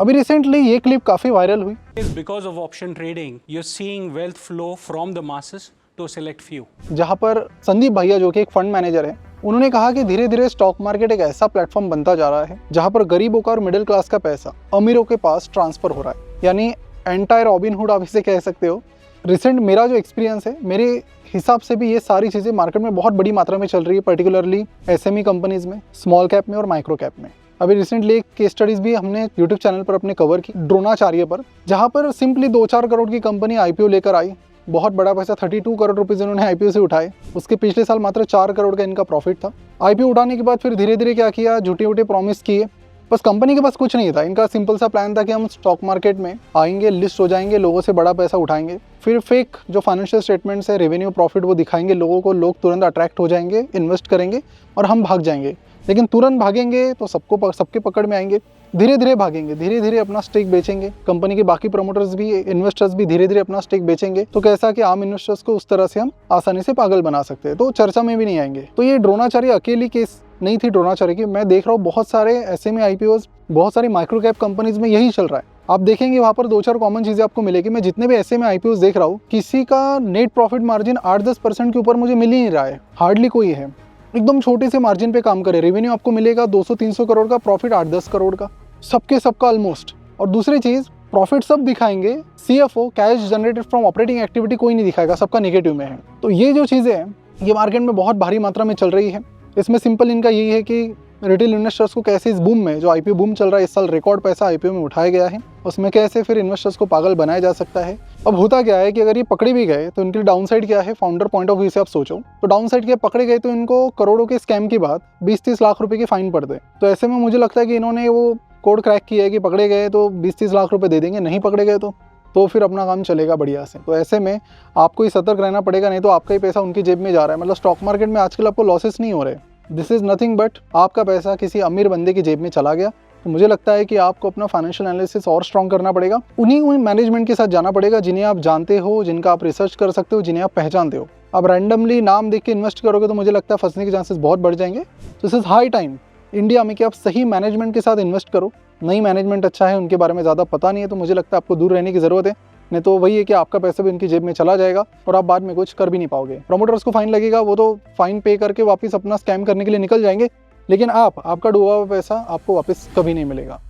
अभी रिसेंटली ये क्लिप काफ़ी वायरल हुई। Because of option trading, you're seeing wealth flow from the masses to a select few. जहाँ पर संदीप भैया जो कि एक फंड मैनेजर है, उन्होंने कहा कि धीरे धीरे स्टॉक मार्केट एक ऐसा प्लेटफॉर्म बनता जा रहा है जहाँ पर गरीबों का और मिडिल क्लास का पैसा अमीरों के पास ट्रांसफर हो रहा है, यानी एंटायर रॉबिनहुड आप इसे कह सकते हो। रिसेंट मेरा जो एक्सपीरियंस है, मेरे हिसाब से भी ये सारी चीज़ें मार्केट में बहुत बड़ी मात्रा में चल रही है, पर्टिकुलरली एसएमई कंपनीज में, स्मॉल कैप में और माइक्रो कैप में। अभी रिसेंटली एक केस स्टडीज़ भी हमने यूट्यूब चैनल पर अपने कवर की, ड्रोनाचार्य पर, जहाँ पर सिंपली 2-4 करोड़ की कंपनी आईपीओ लेकर आई, बहुत बड़ा पैसा 32 करोड़ रुपीज़ इन्होंने आईपीओ से उठाए। उसके पिछले साल मात्र 4 करोड़ का इनका प्रॉफिट था। आईपीओ उठाने के बाद फिर धीरे धीरे क्या किया, झूठे प्रॉमिस किए। बस कंपनी के पास कुछ नहीं था, इनका सिंपल सा प्लान था कि हम स्टॉक मार्केट में आएंगे, लिस्ट हो जाएंगे, लोगों से बड़ा पैसा उठाएंगे, फिर फेक जो फाइनेंशियल स्टेटमेंट्स है, रेवेन्यू प्रॉफिट, वो दिखाएंगे लोगों को, लोग तुरंत अट्रैक्ट हो जाएंगे, इन्वेस्ट करेंगे और हम भाग जाएंगे। लेकिन तुरंत भागेंगे तो सबके पकड़ में आएंगे। धीरे धीरे भागेंगे, धीरे धीरे अपना स्टेक बेचेंगे, कंपनी के बाकी प्रमोटर्स भी, इन्वेस्टर्स भी धीरे धीरे अपना स्टेक बेचेंगे। तो कैसा कि आम इन्वेस्टर्स को उस तरह से हम आसानी से पागल बना सकते हैं, तो चर्चा में भी नहीं आएंगे। तो ये ड्रोनाचार्य अकेली केस नहीं थी ड्रोनाचार्य की, मैं देख रहा हूँ बहुत सारे एसएमई आईपीओज, बहुत सारी माइक्रो कैप कंपनीज में यही चल रहा है। आप देखेंगे वहाँ पर 2-4 कॉमन चीज़ें आपको मिलेगी। मैं जितने भी एसएमई आईपीओज देख रहा हूँ, किसी का नेट प्रॉफिट मार्जिन 8-10% के ऊपर मुझे मिल ही नहीं रहा है, हार्डली कोई है। एकदम छोटे से मार्जिन पे काम करे, रेवेन्यू आपको मिलेगा 200-300 करोड़ का, प्रॉफिट 8-10 करोड़ का, सबका ऑलमोस्ट। और दूसरी चीज़, प्रॉफिट सब दिखाएंगे, CFO cash generated from operating activity कोई नहीं दिखाएगा, सबका नेगेटिव में है। तो ये जो चीज़ें हैं, ये मार्केट में बहुत भारी मात्रा में चल रही है। इसमें सिंपल इनका यही है कि रिटेल इन्वेस्टर्स को कैसे इस बूम में, जो आईपीओ बूम चल रहा है, इस साल रिकॉर्ड पैसा आईपीओ में उठाया गया है, उसमें कैसे फिर इन्वेस्टर्स को पागल बनाया जा सकता है। अब होता क्या है कि अगर ये पकड़े भी गए तो इनकी डाउन साइड क्या है, फाउंडर पॉइंट ऑफ व्यू से आप सोचो तो डाउन साइड क्या, पकड़े गए तो इनको करोड़ों के स्कैम की बात 20-30 लाख रुपए की फाइन पड़ दे। तो ऐसे में मुझे लगता है कि इन्होंने वो कोड क्रैक किया है कि पकड़े गए तो 20-30 लाख रुपए दे देंगे, नहीं पकड़े गए तो फिर अपना काम चलेगा बढ़िया से। तो ऐसे में आपको ही सतर्क रहना पड़ेगा, नहीं तो आपका ही पैसा उनकी जेब में जा रहा है। मतलब स्टॉक मार्केट में आजकल आपको लॉसेस नहीं हो रहे, दिस इज़ नथिंग बट आपका पैसा किसी अमीर बंदे की जेब में चला गया। तो मुझे लगता है कि आपको अपना फाइनेंशियल एनालिसिस और स्ट्रॉन्ग करना पड़ेगा, उन्हीं मैनेजमेंट के साथ जाना पड़ेगा जिन्हें आप जानते हो, जिनका आप रिसर्च कर सकते हो, जिन्हें आप पहचानते हो। अब रैंडमली नाम देख के इन्वेस्ट करोगे तो मुझे लगता है फंसने के चांसेस बहुत बढ़ जाएंगे। तो this is high time India में कि आप सही मैनेजमेंट के साथ इन्वेस्ट करो। नई मैनेजमेंट अच्छा है, उनके बारे में ज़्यादा पता नहीं है, तो मुझे लगता है आपको दूर रहने की ज़रूरत है, नहीं तो वही है कि आपका पैसा भी उनकी जेब में चला जाएगा और आप बाद में कुछ कर भी नहीं पाओगे। प्रमोटर्स को फाइन लगेगा, वो तो फाइन पे करके वापस अपना स्कैम करने के लिए निकल जाएंगे, लेकिन आपका डूबा हुआ पैसा आपको वापस कभी नहीं मिलेगा।